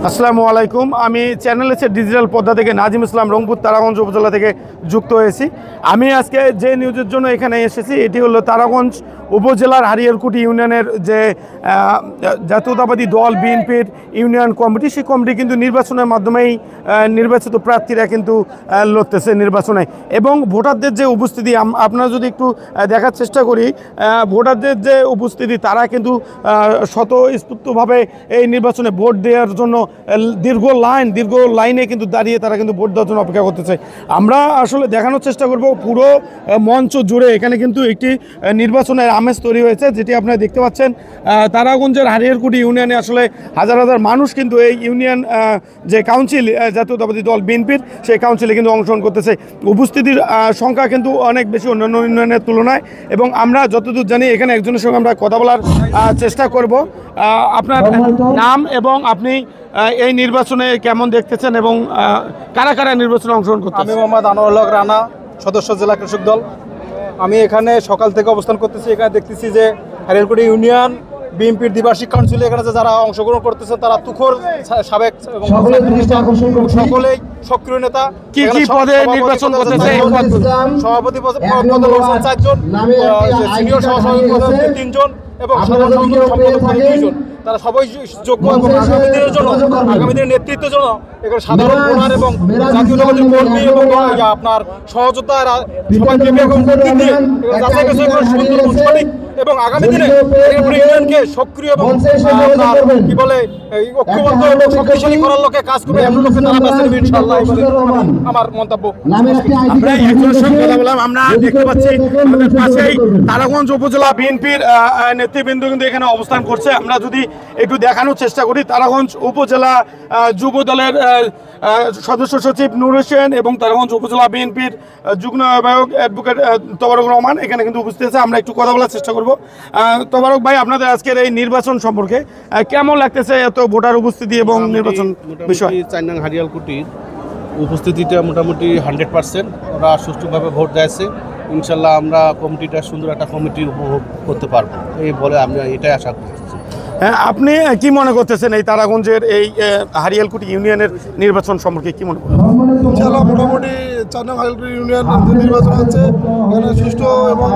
আসসালামু আলাইকুম। আমি চ্যানেল ডিজিটাল পর্দা থেকে নাজিম ইসলাম রংপুর তারাগঞ্জ উপজেলা থেকে যুক্ত হয়েছি। আমি আজকে যে নিউজের জন্য এখানে এসেছি এটি হলো তারাগঞ্জ উপজেলার হারিয়ারকুটি ইউনিয়নের যে জাতীয়তাবাদী দল বিএনপির ইউনিয়ন কমিটি, সেই কমিটি কিন্তু নির্বাচনের মাধ্যমেই নির্বাচিত প্রার্থীরা কিন্তু লড়তেছে নির্বাচনে। এবং ভোটারদের যে উপস্থিতি আপনারা যদি একটু দেখার চেষ্টা করি, ভোটারদের যে উপস্থিতি তারা কিন্তু স্বতঃস্ফূর্তভাবে এই নির্বাচনে ভোট দেওয়ার জন্য দীর্ঘ লাইনে কিন্তু দাঁড়িয়ে তারা কিন্তু ভোট দেওয়ার জন্য অপেক্ষা করতেছে। আমরা আসলে দেখানোর চেষ্টা করব পুরো মঞ্চ জুড়ে এখানে কিন্তু একটি নির্বাচনের আমেজ তৈরি হয়েছে, যেটি আপনারা দেখতে পাচ্ছেন। তারাগঞ্জের হারিয়ারকুটি ইউনিয়নে আসলে হাজার হাজার মানুষ কিন্তু এই ইউনিয়ন যে কাউন্সিল জাতীয়তাবাদী দল বিএনপির, সেই কাউন্সিলে কিন্তু অংশগ্রহণ করতেছে। উপস্থিতির সংখ্যা কিন্তু অনেক বেশি অন্যান্য ইউনিয়নের তুলনায়। এবং আমরা যতদূর জানি এখানে একজনের সঙ্গে আমরা কথা বলার চেষ্টা করব। আপনার নাম এবং আপনি এই নির্বাচনে কেমন দেখতেছেন এবং কারা কারা নির্বাচনে অংশগ্রহণ করতেছেন? আমি মোহাম্মদ আনোয়ারুল হক রানা, সদস্য জেলা কৃষক দল। আমি এখানে সকাল থেকে অবস্থান করতেছি। এখানে দেখতেছি যে হারিয়ারকুটি ইউনিয়ন বিএনপির দ্বিবার্ষিক কাউন্সিলে এখানে যারা অংশগ্রহণ করতেছে তারা তুখোর সাবেক এবং সকলেই সক্রিয় নেতা। কি কি পদে নির্বাচন করতেছে? সভাপতি পদে 4 জন, সিনিয়র সহসভাপতি পদে 3 জন এবং সাধারণ সম্পাদক পদে 2 জন। তারা সবাই যোগ্য এবং আগামী দিনের জন্য, আগামী দিনের নেতৃত্বের জন্য এখানে সাধারণ ভোটার এবং জাতীয়তাবাদী কর্মী এবং আপনার সহযোদ্ধারা সবাইকে সঠিক এবং আগামী দিনে ইউনিয়নকে সক্রিয় এবং কি বলে ঐক্যবদ্ধ এবং শক্তিশালী করার লক্ষ্যে কাজ করবে এমন লক্ষ্যে তারা বেছে নেবে ইনশাআল্লাহ। আমার মন্তব্য। আমরা একজনের সঙ্গে কথা বললাম। আমরা দেখতে পাচ্ছি আমাদের পাশেই তারাগঞ্জ উপজেলা বিএনপির নেতৃবৃন্দ কিন্তু এখানে অবস্থান করছে। আমরা যদি একটু দেখানোর চেষ্টা করি, তারাগঞ্জ উপজেলা যুব দলের সদস্য সচিব নূর হোসেন এবং তারাগঞ্জ উপজেলা বিএনপির যুগ্ম আহ্বায়ক অ্যাডভোকেট তোবারক রহমান এখানে কিন্তু উপস্থিত আছে। আমরা একটু কথা বলার চেষ্টা করব। তোবারক ভাই, আপনাদের আজকের এই নির্বাচন সম্পর্কে কেমন লাগতেছে? এত ভোটার উপস্থিতি এবং নির্বাচন বিষয়। 4 নং হারিয়ারকুটির উপস্থিতিটা মোটামুটি 100%। ওরা সুষ্ঠুভাবে ভোট দিয়েছে। ইনশাল্লাহ আমরা কমিটিটা সুন্দর একটা কমিটি উপভোগ করতে পারবো, এই বলে আমরা এটাই আশা করতেছি। আপনি কি মনে করতেছেন এই তারাগঞ্জের এই হারিয়ারকুটি ইউনিয়নের নির্বাচন সম্পর্কে কি মনে করেন? ইনশাআল্লাহ মোটামুটি 4 নং হারিয়ারকুটি ইউনিয়ন নির্বাচন হচ্ছে, এখানে সুষ্ঠু এবং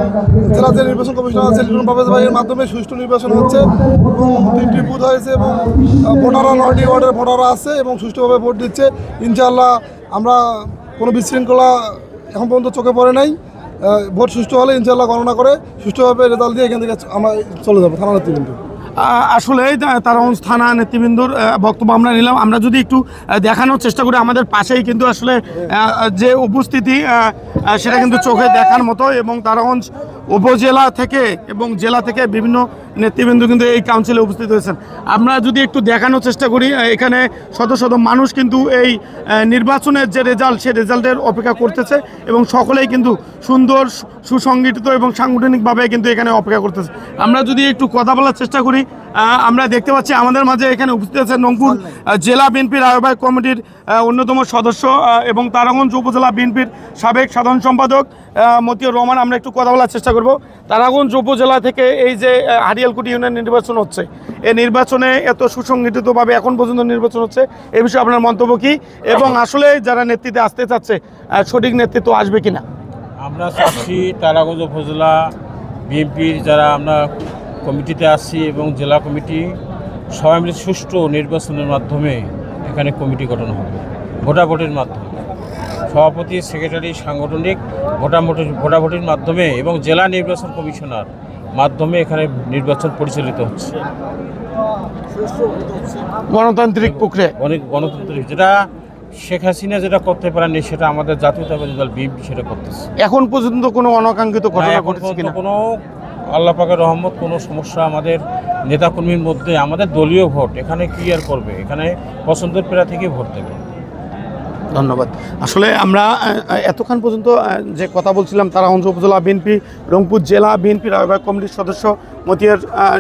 জেলা যে নির্বাচন কমিশনার আছে লিটন পারভেজ ভাইয়ের মাধ্যমে সুষ্ঠু নির্বাচন হচ্ছে এবং 3টি বুথ হয়েছে এবং ভোটাররা 9টি ওয়ার্ডের ভোটাররা আছে এবং সুষ্ঠুভাবে ভোট দিচ্ছে। ইনশাআল্লাহ আমরা কোনো বিশৃঙ্খলা এখন পর্যন্ত চোখে পড়ে নাই। ভোট সুষ্ঠু হলে ইনশাআল্লাহ গণনা করে সুষ্ঠুভাবে রেজাল্ট দিয়ে এখান থেকে আমরা চলে যাবো থানা নেতৃবৃন্দ। আসলে তারাগঞ্জ থানা নেতৃবৃন্দর বক্তব্য আমরা নিলাম। আমরা যদি একটু দেখানোর চেষ্টা করি, আমাদের পাশেই কিন্তু আসলে যে উপস্থিতি সেটা কিন্তু চোখে দেখার মতো। এবং তারাগঞ্জ উপজেলা থেকে এবং জেলা থেকে বিভিন্ন নেতৃবৃন্দ কিন্তু এই কাউন্সিলে উপস্থিত হয়েছেন। আমরা যদি একটু দেখানোর চেষ্টা করি, এখানে শত শত মানুষ কিন্তু এই নির্বাচনের যে রেজাল্ট, সেই রেজাল্টের অপেক্ষা করতেছে এবং সকলেই কিন্তু সুন্দর সুসংগঠিত এবং সাংগঠনিকভাবে কিন্তু এখানে অপেক্ষা করতেছে। আমরা যদি একটু কথা বলার চেষ্টা করি, আমরা দেখতে পাচ্ছি আমাদের মাঝে এখানে উপস্থিত আছেন রংপুর জেলা বিএনপির আহ্বায়ক কমিটির অন্যতম সদস্য এবং তারাগঞ্জ উপজেলা বিএনপির সাবেক সাধারণ সম্পাদক মতিউর রহমান। আমরা একটু কথা বলার চেষ্টা করব। তারাগঞ্জ উপজেলা থেকে এই যে হারিয়ারকুটি ইউনিয়ন নির্বাচন হচ্ছে, এই নির্বাচনে এত সুসংগঠিতভাবে এখন পর্যন্ত নির্বাচন হচ্ছে, এ বিষয়ে আপনার মন্তব্য কী? এবং আসলে যারা নেতৃত্বে আসতে চাচ্ছে সঠিক নেতৃত্ব আসবে কিনা? আমরা চাচ্ছি তারাগঞ্জ উপজেলা বিএনপির যারা আমরা কমিটিতে আসছি এবং জেলা কমিটি সবাই মিলে সুষ্ঠু নির্বাচনের মাধ্যমে এখানে কমিটি গঠন হবে, ভোটাভুটির মাধ্যমে, সভাপতি সেক্রেটারি সাংগঠনিক ভোটাভুটির মাধ্যমে এবং জেলা নির্বাচন কমিশনার মাধ্যমে এখানে নির্বাচন পরিচালিত হচ্ছে। গণতান্ত্রিক প্রক্রিয়া, অনেক গণতান্ত্রিক, যেটা শেখ হাসিনা যেটা করতে পারেনি সেটা আমাদের জাতীয়তাবাদী দল বিএনপি সেটা করতেছে। এখন পর্যন্ত কোনো অনাকাঙ্ক্ষিত ঘটনা ঘটেছে কিনা? কোনো আল্লাহ পাকের রহমত কোনো সমস্যা আমাদের নেতাকর্মীর মধ্যে, আমাদের দলীয় ভোট এখানে ক্লিয়ার করবে, এখানে পছন্দের প্রার্থীকে ভোট দেবে। ধন্যবাদ। আসলে আমরা এতক্ষণ পর্যন্ত যে কথা বলছিলাম তারাগঞ্জ উপজেলা বিএনপি, রংপুর জেলা বিএনপির আহ্বায়ক কমিটির সদস্য মতিয়ার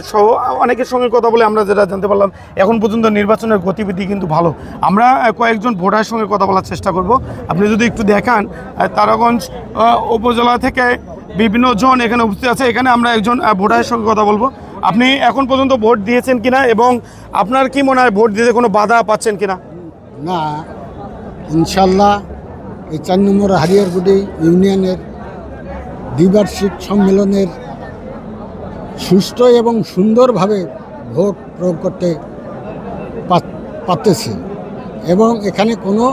সহ অনেকের সঙ্গে কথা বলে আমরা যেটা জানতে পারলাম, এখন পর্যন্ত নির্বাচনের গতিবিধি কিন্তু ভালো। আমরা কয়েকজন ভোটারের সঙ্গে কথা বলার চেষ্টা করব। আপনি যদি একটু দেখান, তারাগঞ্জ উপজেলা থেকে বিভিন্ন জন এখানে উপস্থিত আছে। এখানে আমরা একজন ভোটারের সঙ্গে কথা বলবো। আপনি এখন পর্যন্ত ভোট দিয়েছেন কিনা এবং আপনার কি মনে হয় ভোট দিতে কোনো বাধা পাচ্ছেন কিনা? না, ইনশাল্লাহ এই 4 নম্বর হারিয়ারগুড়ি ইউনিয়নের দ্বিবার্ষিক সম্মেলনের সুষ্ঠু এবং সুন্দরভাবে ভোট প্রয়োগ করতে পারতেছে এবং এখানে কোনো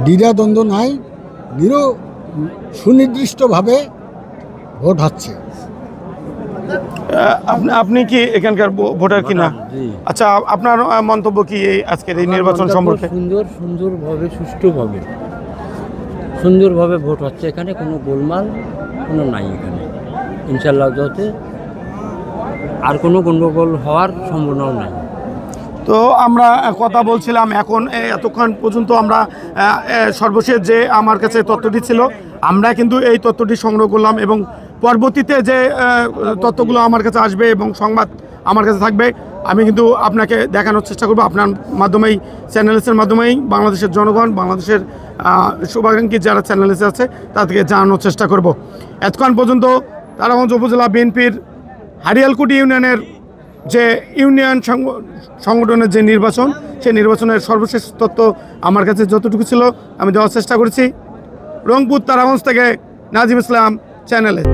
দ্বিধাদ্বন্দ্ব নাই, সুনির্দিষ্টভাবে ভোট হচ্ছে। আপনি কি এখানকার ভোটার কিনা? আচ্ছা, আপনার মন্তব্য কি এই আজকের এই নির্বাচন সম্পর্কে? সুন্দরভাবে সুন্দরভাবে ভোট হচ্ছে, এখানে কোনো গোলমাল কোনো নাই এখানে ইনশাল্লাহ, যাতে আর কোনো গণ্ডগোল হওয়ার সম্ভাবনাও নাই। তো আমরা কথা বলছিলাম এখন এতক্ষণ পর্যন্ত আমরা সর্বশেষ যে আমার কাছে তথ্যটি ছিল, আমরা কিন্তু এই তথ্যটি সংগ্রহ করলাম এবং পরবর্তীতে যে তথ্যগুলো আমার কাছে আসবে এবং সংবাদ আমার কাছে থাকবে আমি কিন্তু আপনাকে দেখানোর চেষ্টা করব, আপনার মাধ্যমেই চ্যানেলসের মাধ্যমেই বাংলাদেশের জনগণ, বাংলাদেশের শুভাকাঙ্ক্ষী যারা চ্যানেলসে আছে তাদেরকে জানানোর চেষ্টা করব। এতক্ষণ পর্যন্ত তারাগঞ্জ উপজেলা বিএনপির হারিয়ালকুটি ইউনিয়নের যে ইউনিয়ন সংগঠনের যে নির্বাচন, সেই নির্বাচনের সর্বশেষ তথ্য আমার কাছে যতটুকু ছিল আমি দেওয়ার চেষ্টা করেছি। রংপুর তারাগঞ্জ থেকে নাজিম ইসলাম চ্যানেলে।